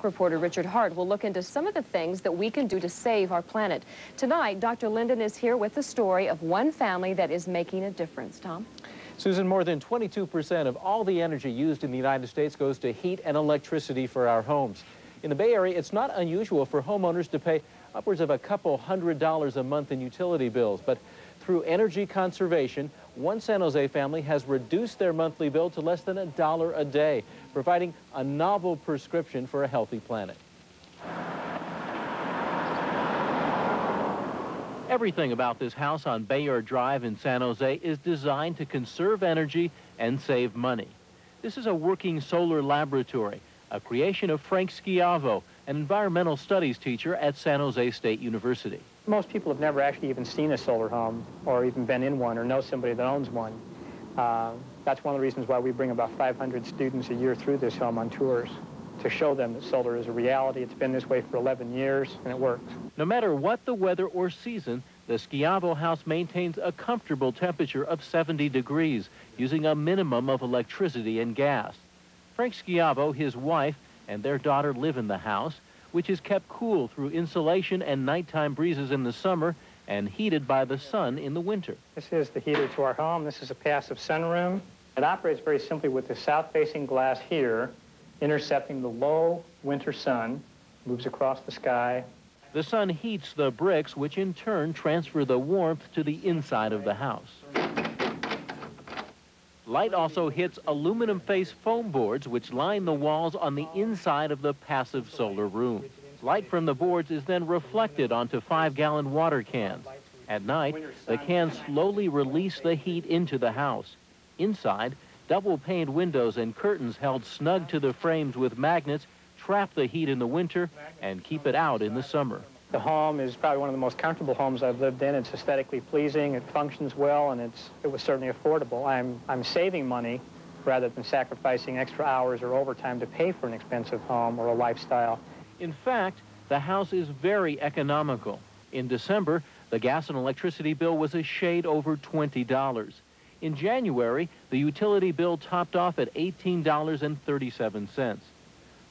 Reporter Richard Hart will look into some of the things that we can do to save our planet. Tonight, Dr. Linden is here with the story of one family that is making a difference. Tom? Susan, more than 22% of all the energy used in the United States goes to heat and electricity for our homes. In the Bay Area, it's not unusual for homeowners to pay upwards of a couple $100s a month in utility bills. But through energy conservation, one San Jose family has reduced their monthly bill to less than $1 a day, providing a novel prescription for a healthy planet. Everything about this house on Bayard Drive in San Jose is designed to conserve energy and save money. This is a working solar laboratory, a creation of Frank Schiavo, an environmental studies teacher at San Jose State University. Most people have never actually even seen a solar home or even been in one or know somebody that owns one. That's one of the reasons why we bring about 500 students a year through this home on tours, to show them that solar is a reality. It's been this way for 11 years, and it works. No matter what the weather or season, the Schiavo house maintains a comfortable temperature of 70 degrees, using a minimum of electricity and gas. Frank Schiavo, his wife, and their daughter live in the house, which is kept cool through insulation and nighttime breezes in the summer and heated by the sun in the winter. This is the heater to our home. This is a passive sunroom. It operates very simply with the south-facing glass here, intercepting the low winter sun, moves across the sky. The sun heats the bricks, which in turn transfer the warmth to the inside of the house. Light also hits aluminum face foam boards, which line the walls on the inside of the passive solar room. Light from the boards is then reflected onto 5-gallon water cans. At night, the cans slowly release the heat into the house. Inside, double-paned windows and curtains held snug to the frames with magnets trap the heat in the winter and keep it out in the summer. The home is probably one of the most comfortable homes I've lived in. It's aesthetically pleasing, it functions well, and it was certainly affordable. I'm saving money rather than sacrificing extra hours or overtime to pay for an expensive home or a lifestyle. In fact, the house is very economical. In December, the gas and electricity bill was a shade over $20. In January, the utility bill topped off at $18.37.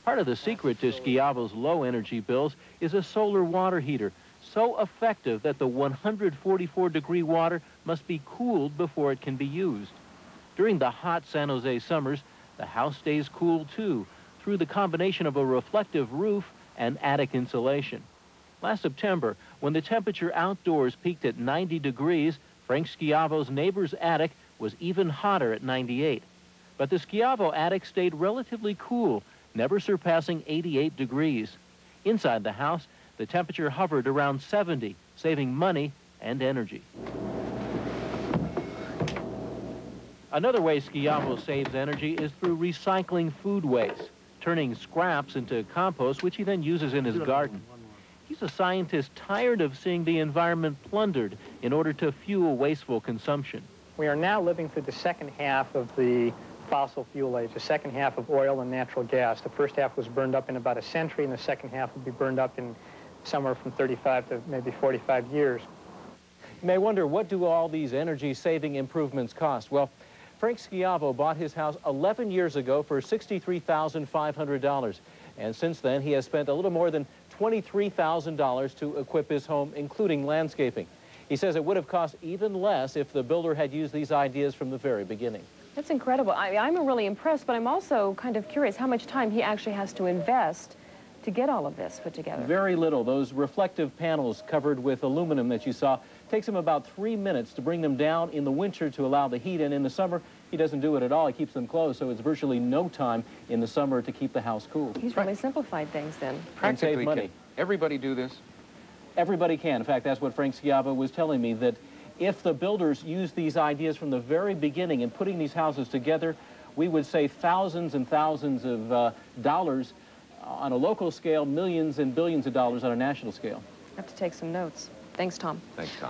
Part of the secret to Schiavo's low energy bills is a solar water heater, so effective that the 144-degree water must be cooled before it can be used. During the hot San Jose summers, the house stays cool too, through the combination of a reflective roof and attic insulation. Last September, when the temperature outdoors peaked at 90 degrees, Frank Schiavo's neighbor's attic was even hotter at 98. But the Schiavo attic stayed relatively cool, never surpassing 88 degrees. Inside the house, the temperature hovered around 70, saving money and energy. Another way Schiavo saves energy is through recycling food waste, turning scraps into compost, which he then uses in his garden. He's a scientist tired of seeing the environment plundered in order to fuel wasteful consumption. We are now living through the second half of the fossil fuel age, the second half of oil and natural gas. The first half was burned up in about a century, and the second half will be burned up in somewhere from 35 to maybe 45 years. You may wonder, what do all these energy-saving improvements cost? Well, Frank Schiavo bought his house 11 years ago for $63,500. And since then, he has spent a little more than $23,000 to equip his home, including landscaping. He says it would have cost even less if the builder had used these ideas from the very beginning. That's incredible. I'm really impressed, but I'm also kind of curious how much time he actually has to invest to get all of this put together. Very little. Those reflective panels covered with aluminum that you saw, takes him about 3 minutes to bring them down in the winter to allow the heat in. In the summer, he doesn't do it at all. He keeps them closed, so it's virtually no time in the summer to keep the house cool. He's really simplified things then. And save money. Can everybody do this? Everybody can. In fact, that's what Frank Schiavo was telling me, that if the builders used these ideas from the very beginning in putting these houses together, we would save thousands and thousands of dollars on a local scale, millions and billions of dollars on a national scale. I have to take some notes. Thanks, Tom. Thanks, Tom.